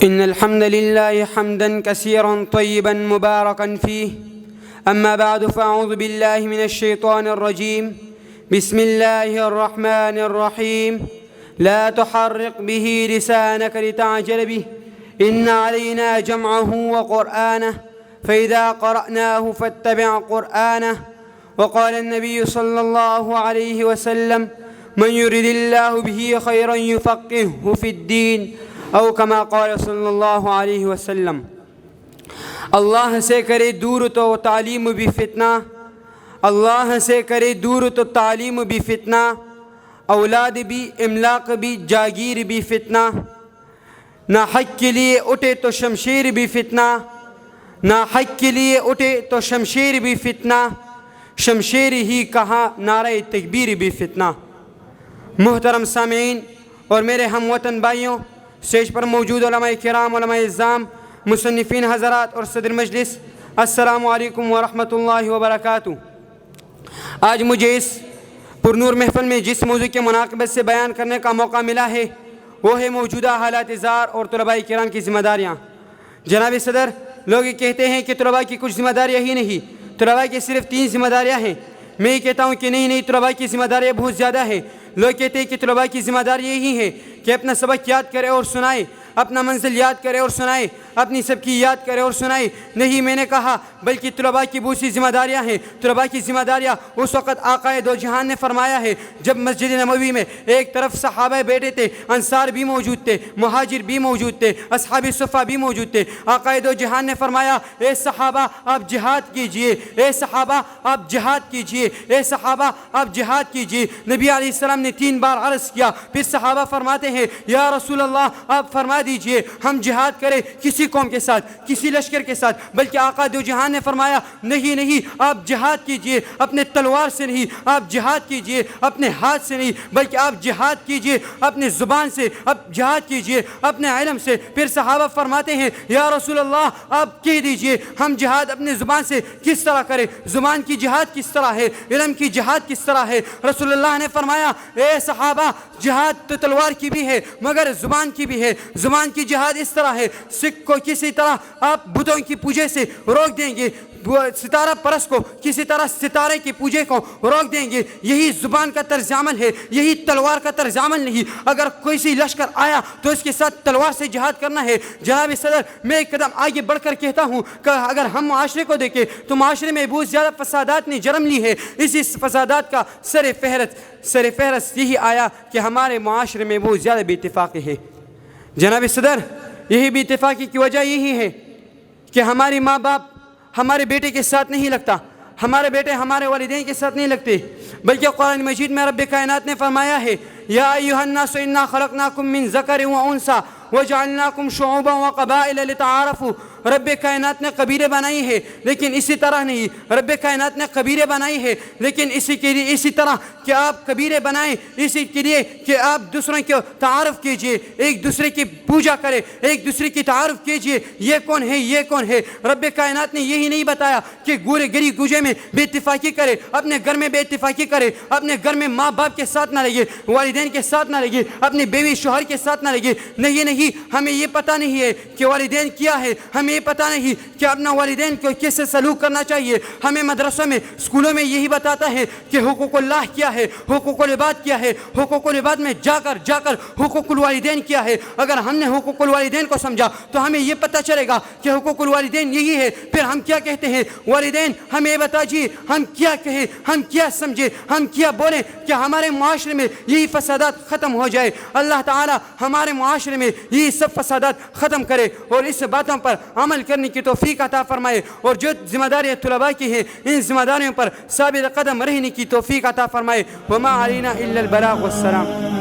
إن الحمد لله حمدا كثيرا طيبا مباركا فيه. أما بعد فأعوذ بالله من الشيطان الرجيم. بسم الله الرحمن الرحيم. لا تحرق به لسانك لتعجل به إن علينا جمعه وقرآنه فإذا قرأناه فاتبع قرآنه. وقال النبي صلى الله عليه وسلم: من يرد الله به خيرا يفقهه في الدين او کما قال صلی اللہ علیہ وسلم. اللہ سے کرے دور تو تعلیم بھی فتنہ، اللہ سے کرے دور تو تعلیم بھی فتنہ، اولاد بھی املاق بھی جاگیر بھی فتنہ. نہ حق کے لیے اٹھے تو شمشیر بھی فتنہ، نہ حق کے لیے اٹھے تو شمشیر بھی فتنہ، شمشیر ہی کہاں نعرہ تکبیر بھی فتنہ. محترم سامعین اور میرے ہم وطن بھائیوں، اسٹیج پر موجود علماء کرام، علماء اعظام، مصنفین حضرات اور صدر مجلس، السلام علیکم ورحمۃ اللہ وبرکاتہ. آج مجھے اس پرنور محفل میں جس موضوع کے مناقبت سے بیان کرنے کا موقع ملا ہے وہ ہے موجودہ حالات زار اور طلباء کرام کی ذمہ داریاں. جناب صدر، لوگ کہتے ہیں کہ طلباء کی کچھ ذمہ داریاں ہی نہیں، طلباء کی صرف 3 ذمہ داریاں ہیں. میں یہ کہتا ہوں کہ نہیں، طلباء کی ذمہ داریاں بہت زیادہ ہیں. لوگ کہتے ہیں کہ طلباء کی ذمہ داری یہی ہے کہ اپنا سبق یاد کرے اور سنائے، اپنا منزل یاد کرے اور سنائے، اپنی سب کی یاد کرے اور سنائے. نہیں، میں نے کہا بلکہ طلباء کی بہت سی ذمہ داریاں ہیں. طلباء کی ذمہ داریاں اس وقت آقا دو جہان نے فرمایا ہے جب مسجد نبوی میں ایک طرف صحابہ بیٹھے تھے، انصار بھی موجود تھے، مہاجر بھی موجود تھے، اصحاب صفہ بھی موجود تھے. آقا دو جہان نے فرمایا: اے صحابہ آپ جہاد کیجئے، اے صحابہ آپ جہاد کیجئے، اے صحابہ آپ جہاد کیجئے. نبی علیہ السلام نے 3 بار عرض کیا. پھر صحابہ فرماتے ہیں: یا رسول اللہ آپ فرما دیجئے ہم جہاد کریں کسی قوم کے ساتھ، کسی لشکر کے ساتھ. بلکہ آقا دو جہان نے فرمایا: نہیں، آپ جہاد کیجئے اپنے تلوار سے نہیں، آپ جہاد کیجئے اپنے ہاتھ سے نہیں، بلکہ آپ جہاد کیجئے اپنے زبان سے، آپ جہاد کیجئے اپنے علم سے. پھر صحابہ فرماتے ہیں: یا رسول اللہ آپ کہہ دیجئے ہم جہاد اپنے زبان سے کس طرح کریں، زبان کی جہاد کس طرح ہے، علم کی جہاد کس طرح ہے. رسول اللہ نے فرمایا: اے صحابہ جہاد تو تلوار کی بھی ہے مگر زبان کی بھی ہے. زبان کی جہاد اس طرح ہے، سکھ کو کسی طرح آپ بتوں کی پوجے سے روک دیں گے، ستارہ پرست کو کسی طرح ستارے کی پوجے کو روک دیں گے. یہی زبان کا طرز عمل ہے، یہی تلوار کا طرز عمل نہیں. اگر کوئی لشکر آیا تو اس کے ساتھ تلوار سے جہاد کرنا ہے. جناب صدر، میں ایک قدم آگے بڑھ کر کہتا ہوں کہ اگر ہم معاشرے کو دیکھیں تو معاشرے میں بہت زیادہ فسادات نے جنم لی ہے. اسی فسادات کا سر فہرست یہی آیا کہ ہمارے معاشرے میں بہت زیادہ بے اتفاقی ہے. جناب صدر، یہی بے اتفاقی کی وجہ یہی ہے کہ ہماری ماں باپ ہمارے بیٹے کے ساتھ نہیں لگتا، ہمارے بیٹے ہمارے والدین کے ساتھ نہیں لگتے. بلکہ قرآن مجید میں رب کائنات نے فرمایا ہے: یا ایھا الناس انا خلقناکم من ذکر و انثی وجعلناکم شعوبا وقبائل لتعارفوا. رب کائنات نے قبیلے بنائی ہے لیکن اسی طرح نہیں. رب کائنات نے قبیلے بنائی ہے لیکن اسی طرح کہ آپ قبیلے بنائیں، اسی کے لیے کہ آپ دوسروں کو تعارف کیجئے، ایک دوسرے کی پوجا کرے، ایک دوسرے کی تعارف کیجئے یہ کون ہے، یہ کون ہے. رب کائنات نے یہی نہیں بتایا کہ گورے گری گوجے میں بے اتفاقی کرے، اپنے گھر میں بے اتفاقی کرے، اپنے گھر میں ماں باپ کے ساتھ نہ لگے، والدین کے ساتھ نہ لگے، اپنی بیوی شوہر کے ساتھ نہ لگے. نہیں، ہمیں یہ پتہ نہیں ہے کہ والدین کیا ہے، ہمیں یہ پتہ نہیں کہ اپنا والدین کو کیسے سلوک کرنا چاہیے. ہمیں مدرسوں میں، اسکولوں میں یہی بتاتا ہے کہ حقوق اللہ کیا ہے، حقوق العباد کیا ہے. حقوق العباد میں جا کر حقوق الوالدین کیا ہے. اگر ہم نے حقوق الوالدین کو سمجھا تو ہمیں یہ پتہ چلے گا کہ حقوق الوالدین یہی ہے. پھر ہم کیا کہتے ہیں والدین ہمیں بتائیے، ہم کیا کہیں، ہم کیا سمجھیں، ہم کیا بولیں کہ ہمارے معاشرے میں یہی فسادات ختم ہو جائے. اللہ تعالی ہمارے معاشرے میں یہی سب فسادات ختم کرے اور اس باتوں پر عمل کرنے کی توفیق عطا فرمائے. اور جو ذمہ داریاں طلباء کی ہیں ان ذمہ داریوں پر ثابت قدم رہنے کی توفیق عطا فرمائے. وما علینا الا البلاغ والسلام.